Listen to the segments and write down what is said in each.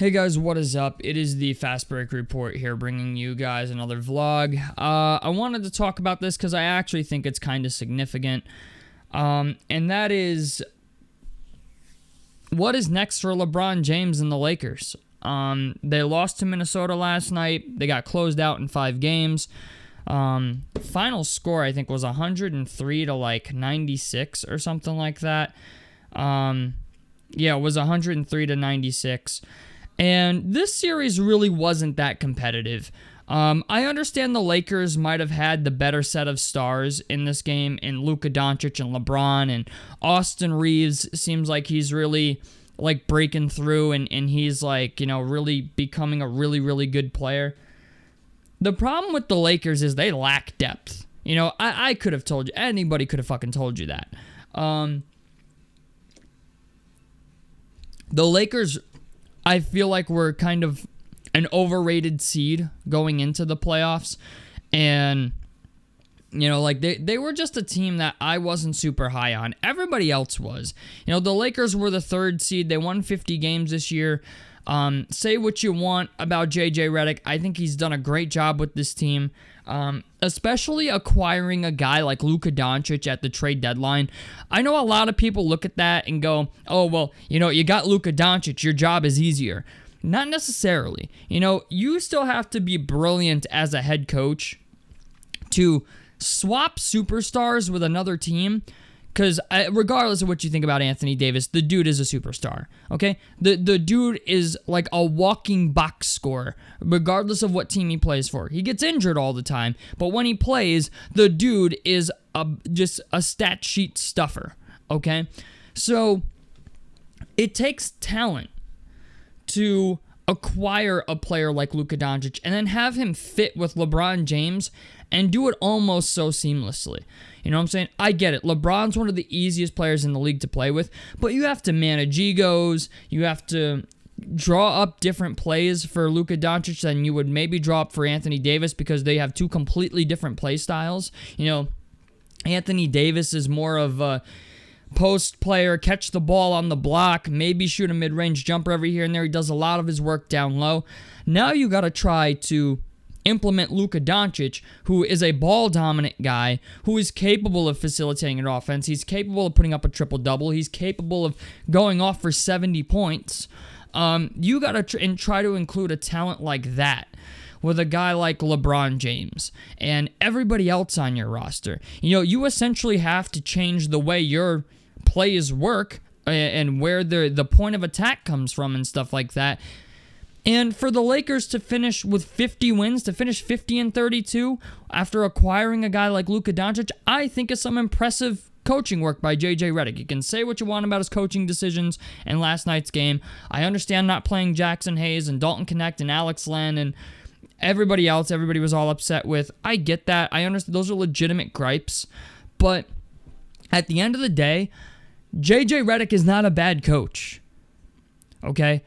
Hey guys, what is up? It is the Fast Break Report here, bringing you guys another vlog. I wanted to talk about this because I actually think it's kind of significant, and that is what is next for LeBron James and the Lakers. They lost to Minnesota last night. They got closed out in 5 games. Final score I think was 103 to like 96 or something like that. Yeah, it was 103 to 96. And this series really wasn't that competitive. I understand the Lakers might have had the better set of stars in this game in Luka Doncic and LeBron, and Austin Reeves seems like he's really like breaking through and he's like, really becoming a really good player. The problem with the Lakers is they lack depth. I could have told you, anybody could have fucking told you that. The Lakers, I feel like we're kind of an overrated seed going into the playoffs. And, they were just a team that I wasn't super high on. Everybody else was. The Lakers were the 3rd seed. They won 50 games this year. Say what you want about JJ Redick. I think he's done a great job with this team. Especially acquiring a guy like Luka Doncic at the trade deadline. I know a lot of people look at that and go, oh, well, you got Luka Doncic, your job is easier. Not necessarily. You still have to be brilliant as a head coach to swap superstars with another team. Because regardless of what you think about Anthony Davis, the dude is a superstar, okay? The dude is like a walking box score, regardless of what team he plays for. He gets injured all the time, but when he plays, the dude is just a stat sheet stuffer, okay? So it takes talent to acquire a player like Luka Doncic and then have him fit with LeBron James and do it almost so seamlessly. You know what I'm saying? I get it. LeBron's one of the easiest players in the league to play with, but you have to manage egos. You have to draw up different plays for Luka Doncic than you would maybe draw up for Anthony Davis because they have 2 completely different play styles. Anthony Davis is more of a post player, catch the ball on the block, maybe shoot a mid-range jumper every here and there. He does a lot of his work down low. Now you got to try to implement Luka Doncic, who is a ball-dominant guy, who is capable of facilitating an offense. He's capable of putting up a triple-double. He's capable of going off for 70 points. You got to try to include a talent like that with a guy like LeBron James and everybody else on your roster. You essentially have to change the way your plays work and where the point of attack comes from and stuff like that. And for the Lakers to finish with 50 wins, to finish 50-32 after acquiring a guy like Luka Doncic, I think is some impressive coaching work by JJ Redick. You can say what you want about his coaching decisions in last night's game. I understand not playing Jackson Hayes and Dalton Knecht and Alex Len and everybody else. Everybody was all upset with. I get that. I understand those are legitimate gripes. But at the end of the day, JJ Redick is not a bad coach. Okay?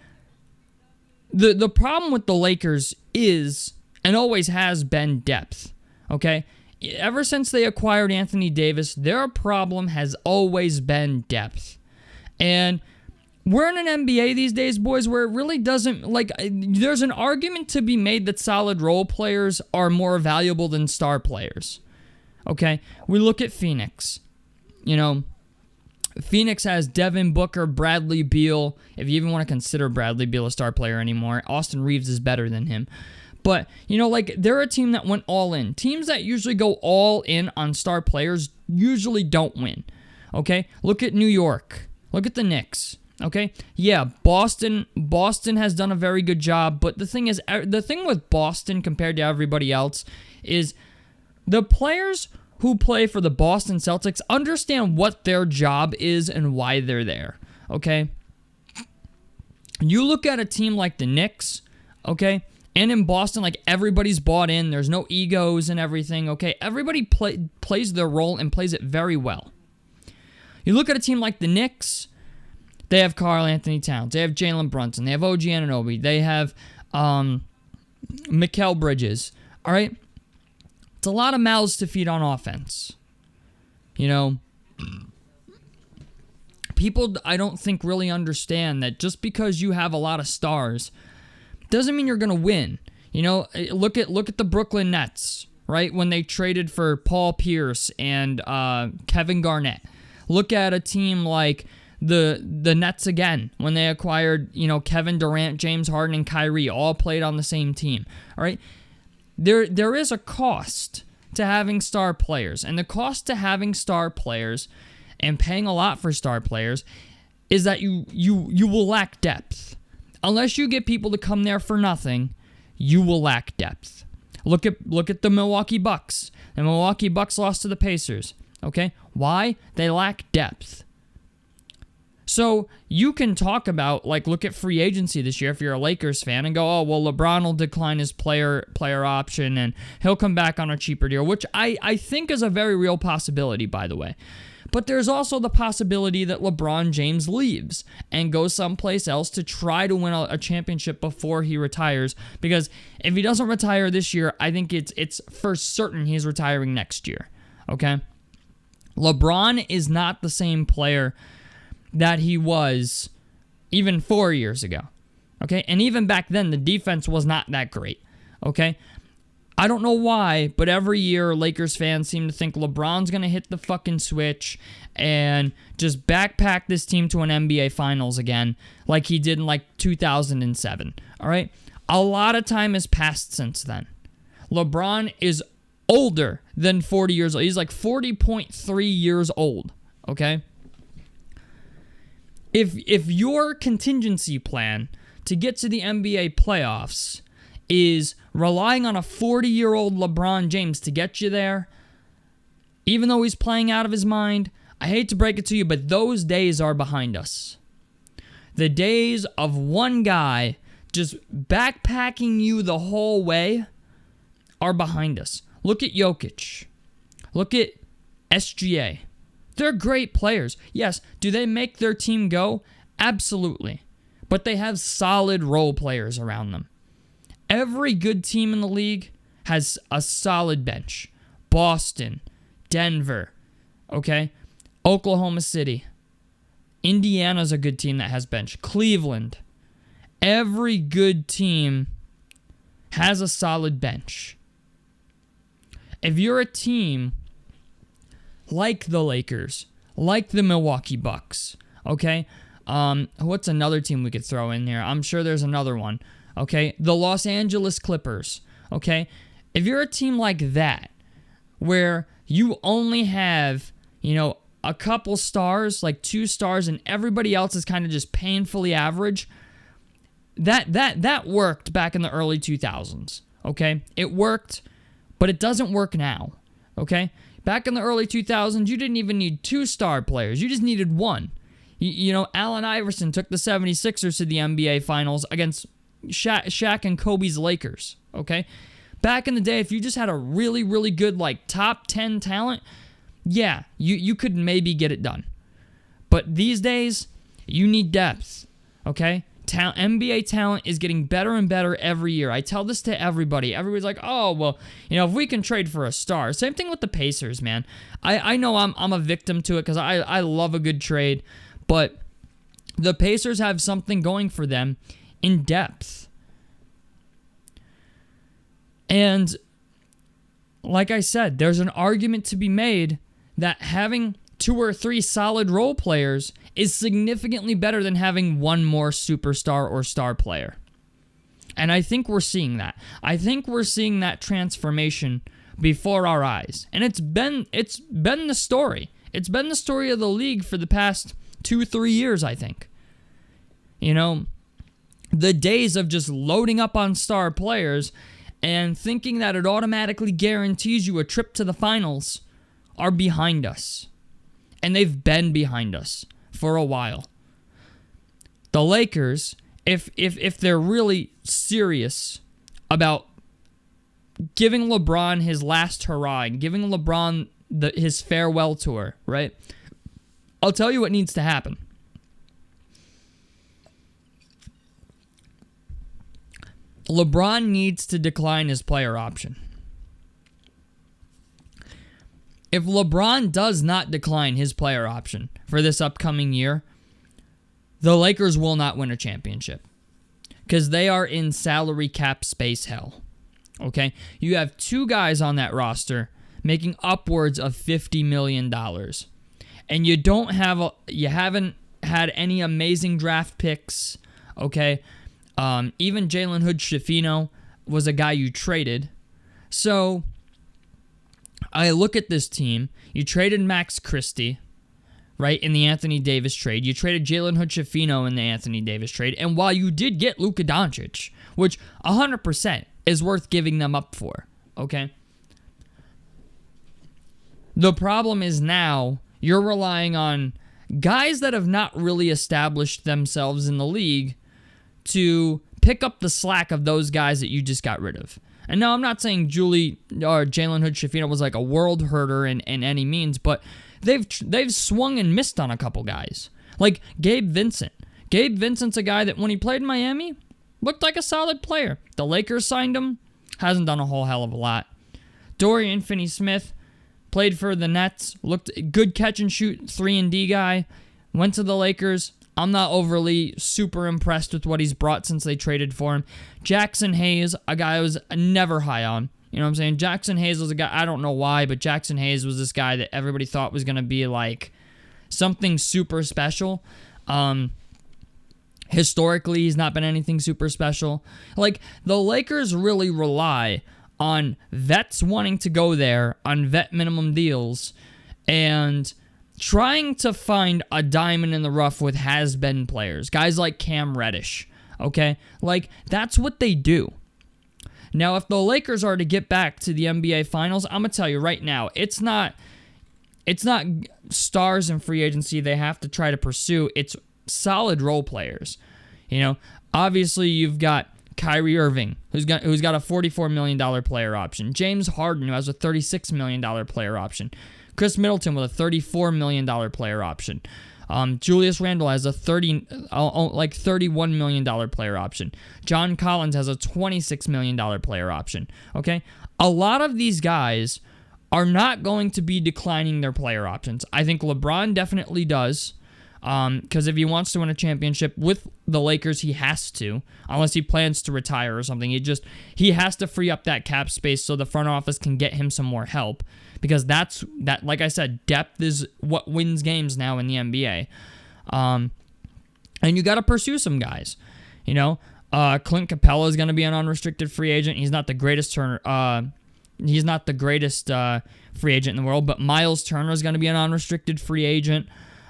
The problem with the Lakers is, and always has been, depth, okay? Ever since they acquired Anthony Davis, their problem has always been depth. And we're in an NBA these days, boys, where it really doesn't, there's an argument to be made that solid role players are more valuable than star players, okay? We look at Phoenix, Phoenix has Devin Booker, Bradley Beal, if you even want to consider Bradley Beal a star player anymore. Austin Reeves is better than him. But, they're a team that went all in. Teams that usually go all in on star players usually don't win, okay? Look at New York. Look at the Knicks, okay? Yeah, Boston has done a very good job, but the thing with Boston compared to everybody else is the players who play for the Boston Celtics understand what their job is and why they're there, okay? You look at a team like the Knicks, okay? And in Boston, everybody's bought in. There's no egos and everything, okay? Everybody plays their role and plays it very well. You look at a team like the Knicks, they have Karl Anthony Towns. They have Jalen Brunson. They have OG Anunoby. They have Mikal Bridges, all right? It's a lot of mouths to feed on offense. People, I don't think, really understand that just because you have a lot of stars doesn't mean you're going to win. Look at the Brooklyn Nets, right? When they traded for Paul Pierce and Kevin Garnett. Look at a team like the Nets again when they acquired, Kevin Durant, James Harden, and Kyrie, all played on the same team. All right, there is a cost to having star players, and the cost to having star players and paying a lot for star players is that you will lack depth. Unless you get people to come there for nothing, you will lack depth. Look at the Milwaukee Bucks. The Milwaukee Bucks lost to the Pacers. Okay? Why? They lack depth. So you can talk about, look at free agency this year if you're a Lakers fan and go, oh, well, LeBron will decline his player option and he'll come back on a cheaper deal, which I think is a very real possibility, by the way. But there's also the possibility that LeBron James leaves and goes someplace else to try to win a championship before he retires. Because if he doesn't retire this year, I think it's for certain he's retiring next year. Okay? LeBron is not the same player that he was even 4 years ago. Okay? And even back then, the defense was not that great. Okay? I don't know why, but every year Lakers fans seem to think LeBron's going to hit the fucking switch and just backpack this team to an NBA Finals again like he did in 2007. All right? A lot of time has passed since then. LeBron is older than 40 years old. He's 40.3 years old. Okay? If your contingency plan to get to the NBA playoffs is relying on a 40-year-old LeBron James to get you there, even though he's playing out of his mind, I hate to break it to you, but those days are behind us. The days of one guy just backpacking you the whole way are behind us. Look at Jokic. Look at SGA. They're great players. Yes, do they make their team go? Absolutely. But they have solid role players around them. Every good team in the league has a solid bench. Boston, Denver, okay? Oklahoma City. Indiana's a good team that has bench. Cleveland. Every good team has a solid bench. If you're a team like the Lakers, like the Milwaukee Bucks, okay? What's another team we could throw in here? I'm sure there's another one. Okay, the Los Angeles Clippers, okay? If you're a team like that, where you only have, a couple stars, 2 stars, and everybody else is kind of just painfully average, that worked back in the early 2000s, okay? It worked, but it doesn't work now, okay? Back in the early 2000s, you didn't even need 2 star players. You just needed 1. Allen Iverson took the 76ers to the NBA Finals against Shaq and Kobe's Lakers, okay? Back in the day, if you just had a really, really good, top 10 talent, yeah, you could maybe get it done. But these days, you need depth, okay? NBA talent is getting better and better every year. I tell this to everybody. Everybody's like, oh, well, if we can trade for a star. Same thing with the Pacers, man. I know I'm a victim to it because I love a good trade, but the Pacers have something going for them in depth. And like I said, there's an argument to be made that having 2 or 3 solid role players is significantly better than having 1 more superstar or star player. And I think we're seeing that. I think we're seeing that transformation before our eyes. And it's been the story. It's been the story of the league for the past 2-3 years, I think. The days of just loading up on star players and thinking that it automatically guarantees you a trip to the finals are behind us. And they've been behind us for a while. The Lakers, if they're really serious about giving LeBron his last hurrah and giving LeBron his farewell tour, right? I'll tell you what needs to happen. LeBron needs to decline his player option. if LeBron does not decline his player option for this upcoming year, the Lakers will not win a championship because they are in salary cap space hell. Okay? You have two guys on that roster making upwards of $50 million. And you haven't had any amazing draft picks. Okay? Even Jalen Hood-Schifino was a guy you traded. So I look at this team. You traded Max Christie, right, in the Anthony Davis trade. You traded Jalen Hood-Schifino in the Anthony Davis trade. And while you did get Luka Doncic, which 100% is worth giving them up for, okay? The problem is now you're relying on guys that have not really established themselves in the league to pick up the slack of those guys that you just got rid of. And now I'm not saying Jalen Hood-Schifino was like a world hurter in any means, but they've swung and missed on a couple guys. Like Gabe Vincent. Gabe Vincent's a guy that when he played in Miami looked like a solid player. The Lakers signed him. Hasn't done a whole hell of a lot. Dorian Finney-Smith played for the Nets. Looked good catch and shoot 3-and-D guy. Went to the Lakers. I'm not overly super impressed with what he's brought since they traded for him. Jackson Hayes, a guy I was never high on. You know what I'm saying? Jackson Hayes was a guy, I don't know why, but Jackson Hayes was this guy that everybody thought was going to be like something super special. Historically, he's not been anything super special. Like, the Lakers really rely on vets wanting to go there on vet minimum deals and trying to find a diamond in the rough with has-been players. Guys like Cam Reddish, okay? Like, that's what they do. Now, if the Lakers are to get back to the NBA Finals, I'm going to tell you right now, it's not stars in free agency they have to try to pursue. It's solid role players. You know, obviously you've got Kyrie Irving, who's got a $44 million player option. James Harden, who has a $36 million player option. Chris Middleton with a $34 million player option. Julius Randle has a $31 million player option. John Collins has a $26 million player option. Okay? A lot of these guys are not going to be declining their player options. I think LeBron definitely does. Because if he wants to win a championship with the Lakers, he has to, unless he plans to retire or something. He has to free up that cap space so the front office can get him some more help. Because like I said, depth is what wins games now in the NBA. And you got to pursue some guys. You know, Clint Capella is going to be an unrestricted free agent. He's not the greatest free agent in the world, but Miles Turner is going to be an unrestricted free agent.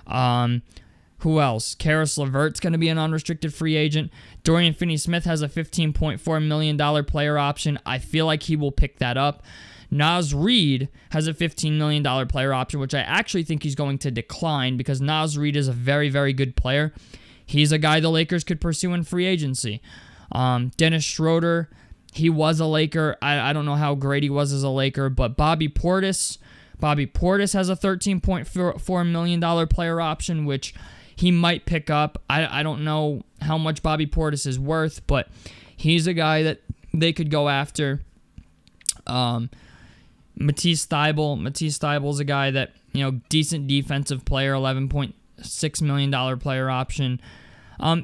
Who else? Karis LeVert's going to be an unrestricted free agent. Dorian Finney-Smith has a $15.4 million player option. I feel like he will pick that up. Naz Reid has a $15 million player option, which I actually think he's going to decline because Naz Reid is a very, very good player. He's a guy the Lakers could pursue in free agency. Dennis Schroeder, he was a Laker. I don't know how great he was as a Laker, but Bobby Portis has a $13.4 million player option, which he might pick up. I don't know how much Bobby Portis is worth, but he's a guy that they could go after. Matisse Thybulle is a guy that, you know, decent defensive player, $11.6 million player option.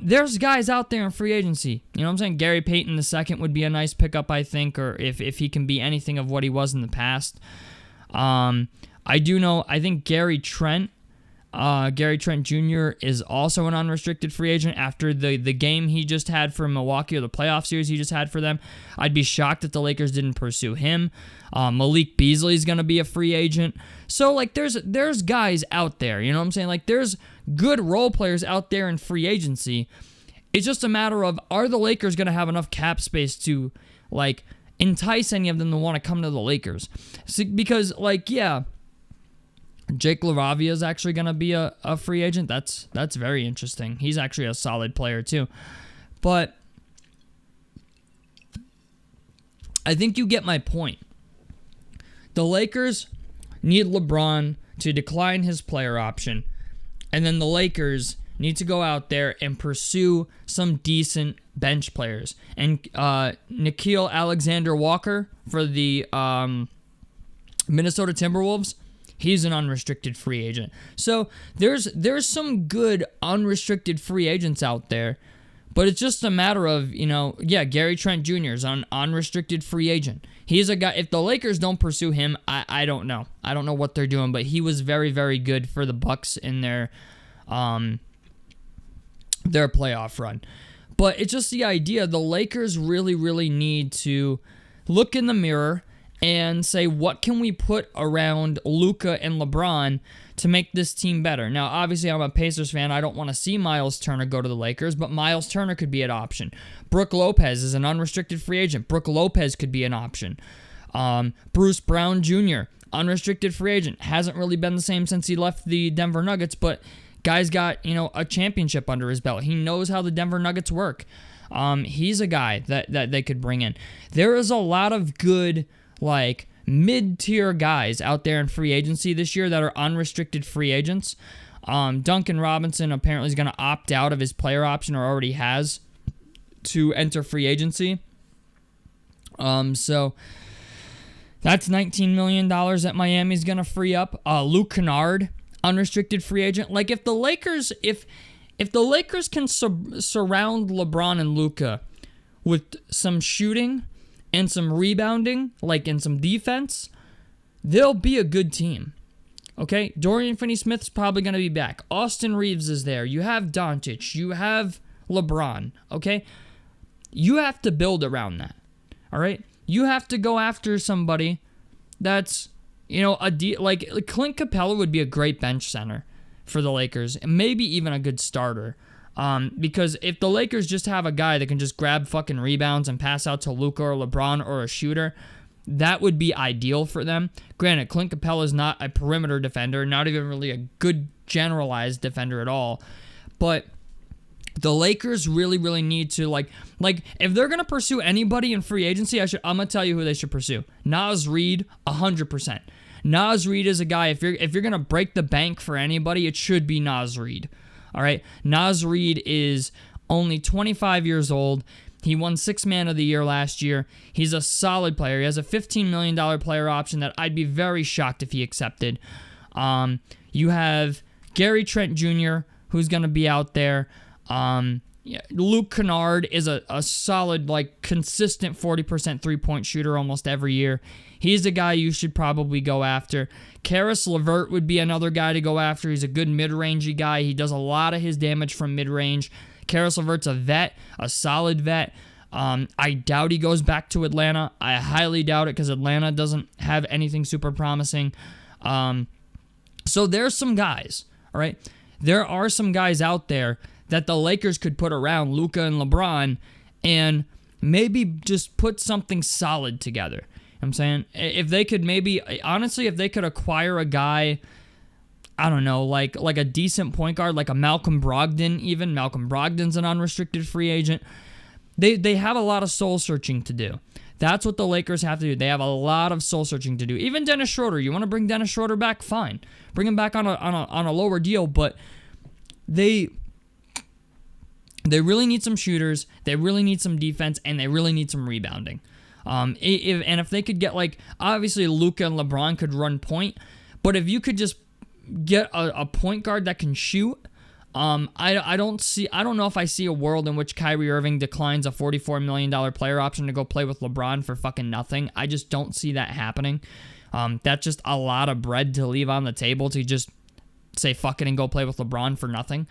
There's guys out there in free agency. You know what I'm saying? Gary Payton II would be a nice pickup, I think, or if he can be anything of what he was in the past. I think Gary Trent Jr. is also an unrestricted free agent after the game he just had for Milwaukee, or the playoff series he just had for them. I'd be shocked if the Lakers didn't pursue him. Malik Beasley is going to be a free agent. So, like, there's guys out there, you know what I'm saying? Like, there's good role players out there in free agency. It's just a matter of, are the Lakers going to have enough cap space to, like, entice any of them to want to come to the Lakers? Because, like, yeah, Jake LaRavia is actually going to be a free agent. That's very interesting. He's actually a solid player too. But I think you get my point. The Lakers need LeBron to decline his player option, and then the Lakers need to go out there and pursue some decent bench players. And Nickeil Alexander-Walker for the Minnesota Timberwolves, He's an unrestricted free agent. So there's some good unrestricted free agents out there, but it's just a matter of, Gary Trent Jr. is an unrestricted free agent. He's a guy, if the Lakers don't pursue him, I don't know. I don't know what they're doing, but he was very, very good for the Bucks in their playoff run. But it's just the idea, the Lakers really, really need to look in the mirror and say, what can we put around Luka and LeBron to make this team better? Now, obviously, I'm a Pacers fan. I don't want to see Miles Turner go to the Lakers, but Miles Turner could be an option. Brook Lopez is an unrestricted free agent. Brook Lopez could be an option. Bruce Brown Jr., unrestricted free agent. Hasn't really been the same since he left the Denver Nuggets, but guy's got, a championship under his belt. He knows how the Denver Nuggets work. He's a guy that they could bring in. There is a lot of good, mid-tier guys out there in free agency this year that are unrestricted free agents. Duncan Robinson apparently is going to opt out of his player option, or already has, to enter free agency. So that's $19 million that Miami's going to free up. Luke Kennard, unrestricted free agent. If the Lakers can surround LeBron and Luka with some shooting and some rebounding, and some defense, they'll be a good team. Okay? Dorian Finney-Smith's probably going to be back. Austin Reeves is there. You have Doncic. You have LeBron. Okay? You have to build around that. All right? You have to go after somebody that's, Clint Capella would be a great bench center for the Lakers, and maybe even a good starter. Because if the Lakers just have a guy that can just grab fucking rebounds and pass out to Luka or LeBron or a shooter, that would be ideal for them. Granted, Clint Capella is not a perimeter defender, not even really a good generalized defender at all. But the Lakers really, really need to, if they're going to pursue anybody in free agency, I'm going to tell you who they should pursue. Naz Reid, 100%. Naz Reid is a guy, if you're going to break the bank for anybody, it should be Naz Reid. All right, Naz Reid is only 25 years old. He won Sixth Man of the Year last year. He's a solid player. He has a $15 million player option that I'd be very shocked if he accepted. You have Gary Trent Jr., who's going to be out there. Luke Kennard is a solid, consistent 40% three-point shooter almost every year. He's a guy you should probably go after. Karis LeVert would be another guy to go after. He's a good mid-rangey guy. He does a lot of his damage from mid-range. Karis LeVert's a vet, a solid vet. I doubt he goes back to Atlanta. I highly doubt it because Atlanta doesn't have anything super promising. So there's some guys, all right? There are some guys out there that the Lakers could put around Luka and LeBron and maybe just put something solid together. I'm saying, if they could if they could acquire a guy, I don't know, like a decent point guard, like a Malcolm Brogdon even. Malcolm Brogdon's an unrestricted free agent. They have a lot of soul searching to do. That's what the Lakers have to do. They have a lot of soul searching to do. Even Dennis Schroeder, you want to bring Dennis Schroeder back? Fine. Bring him back on a lower deal, but they really need some shooters, they really need some defense, and they really need some rebounding. If they could get, obviously Luka and LeBron could run point, but if you could just get a point guard that can shoot, I don't know if I see a world in which Kyrie Irving declines a $44 million player option to go play with LeBron for fucking nothing. I just don't see that happening. That's just a lot of bread to leave on the table to just say fuck it and go play with LeBron for nothing.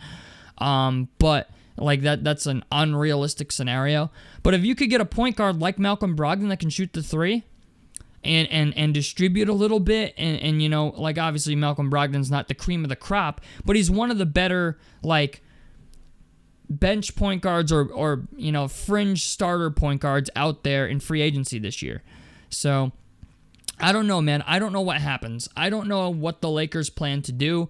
But that's an unrealistic scenario. But if you could get a point guard like Malcolm Brogdon that can shoot the three and distribute a little bit, and obviously Malcolm Brogdon's not the cream of the crop, but he's one of the better bench point guards or fringe starter point guards out there in free agency this year. So I don't know, man. I don't know what happens. I don't know what the Lakers plan to do.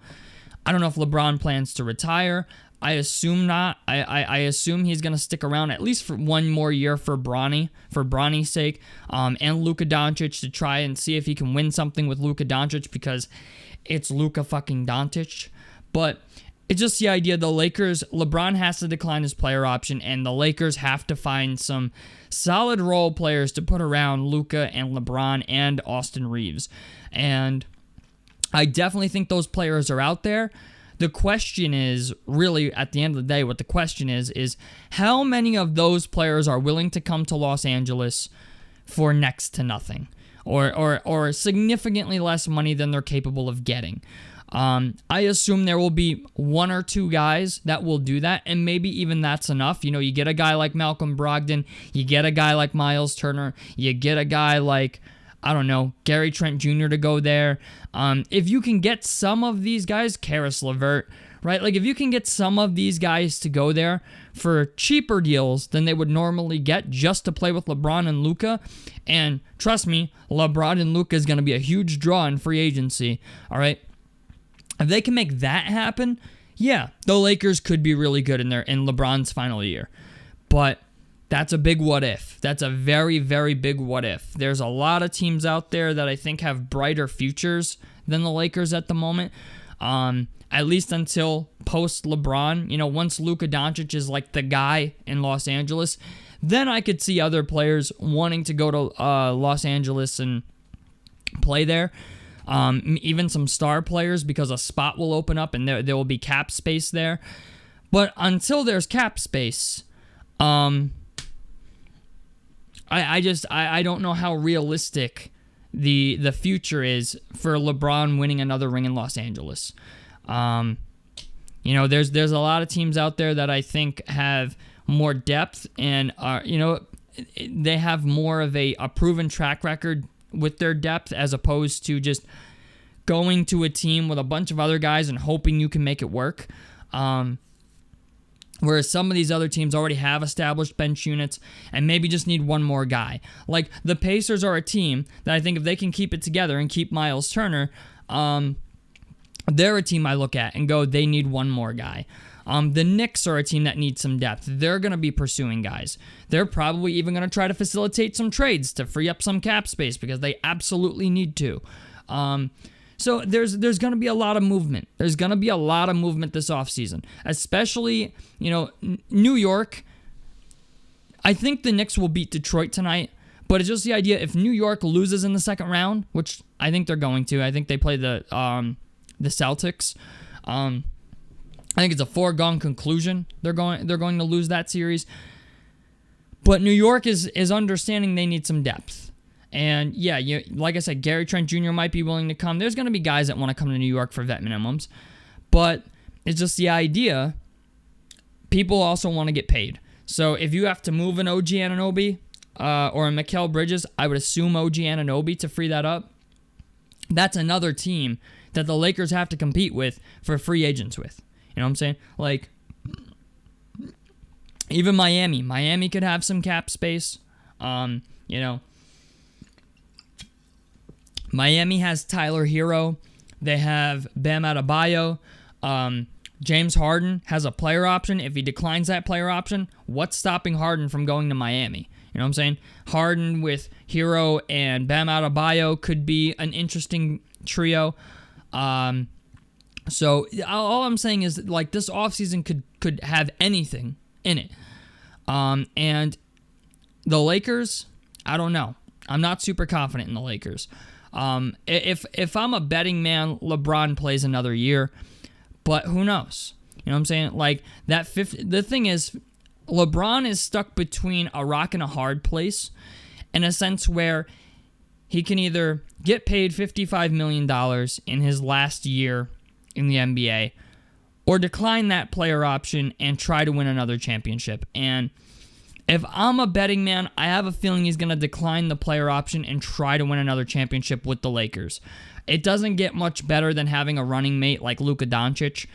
I don't know if LeBron plans to retire. I assume not. I assume he's going to stick around at least for one more year for Bronny's sake, and Luka Doncic, to try and see if he can win something with Luka Doncic, because it's Luka fucking Doncic. But it's just the idea, the Lakers, LeBron has to decline his player option, and the Lakers have to find some solid role players to put around Luka and LeBron and Austin Reeves. And I definitely think those players are out there. The question is, really, at the end of the day, what the question is how many of those players are willing to come to Los Angeles for next to nothing, or significantly less money than they're capable of getting. I assume there will be one or two guys that will do that, and maybe even that's enough. You know, you get a guy like Malcolm Brogdon, you get a guy like Miles Turner, you get a guy like, I don't know, Gary Trent Jr. to go there. If you can get some of these guys, Karis LeVert, right? Like, if you can get some of these guys to go there for cheaper deals than they would normally get just to play with LeBron and Luka, and trust me, LeBron and Luka is going to be a huge draw in free agency, all right? If they can make that happen, yeah, the Lakers could be really good in LeBron's final year. But that's a big what if. That's a very, very big what if. There's a lot of teams out there that I think have brighter futures than the Lakers at the moment. At least until post LeBron. You know, once Luka Doncic is like the guy in Los Angeles, then I could see other players wanting to go to Los Angeles and play there. Even some star players, because a spot will open up and there will be cap space there. But until there's cap space, I don't know how realistic the future is for LeBron winning another ring in Los Angeles. You know, there's a lot of teams out there that I think have more depth and are, you know, they have more of a proven track record with their depth, as opposed to just going to a team with a bunch of other guys and hoping you can make it work. Whereas some of these other teams already have established bench units and maybe just need one more guy. Like, the Pacers are a team that I think if they can keep it together and keep Miles Turner, they're a team I look at and go, they need one more guy. The Knicks are a team that needs some depth. They're going to be pursuing guys. They're probably even going to try to facilitate some trades to free up some cap space because they absolutely need to. So there's going to be a lot of movement. There's going to be a lot of movement this offseason, especially, you know, New York. I think the Knicks will beat Detroit tonight, but it's just the idea, if New York loses in the second round, which I think they're going to. I think they play the Celtics. I think it's a foregone conclusion they're going to lose that series. But New York is understanding they need some depth. And yeah, like I said, Gary Trent Jr. might be willing to come. There's going to be guys that want to come to New York for vet minimums. But it's just the idea, people also want to get paid. So if you have to move an OG Anunoby or a Mikal Bridges, I would assume OG Anunoby to free that up. That's another team that the Lakers have to compete with for free agents with. You know what I'm saying? Like, even Miami. Miami could have some cap space. You know, Miami has Tyler Hero. They have Bam Adebayo. James Harden has a player option. If he declines that player option, what's stopping Harden from going to Miami? You know what I'm saying? Harden with Hero and Bam Adebayo could be an interesting trio. So all I'm saying is, like, this offseason could have anything in it. And the Lakers, I don't know. I'm not super confident in the Lakers. If I'm a betting man, LeBron plays another year, but who knows? You know what I'm saying? Like, the thing is, LeBron is stuck between a rock and a hard place, in a sense where he can either get paid $55 million in his last year in the NBA, or decline that player option and try to win another championship. And if I'm a betting man, I have a feeling he's going to decline the player option and try to win another championship with the Lakers. It doesn't get much better than having a running mate like Luka Doncic.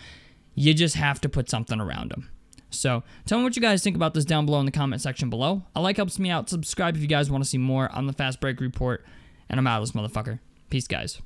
You just have to put something around him. So tell me what you guys think about this down below in the comment section below. A like helps me out. Subscribe if you guys want to see more on the Fast Break Report. And I'm out of this motherfucker. Peace, guys.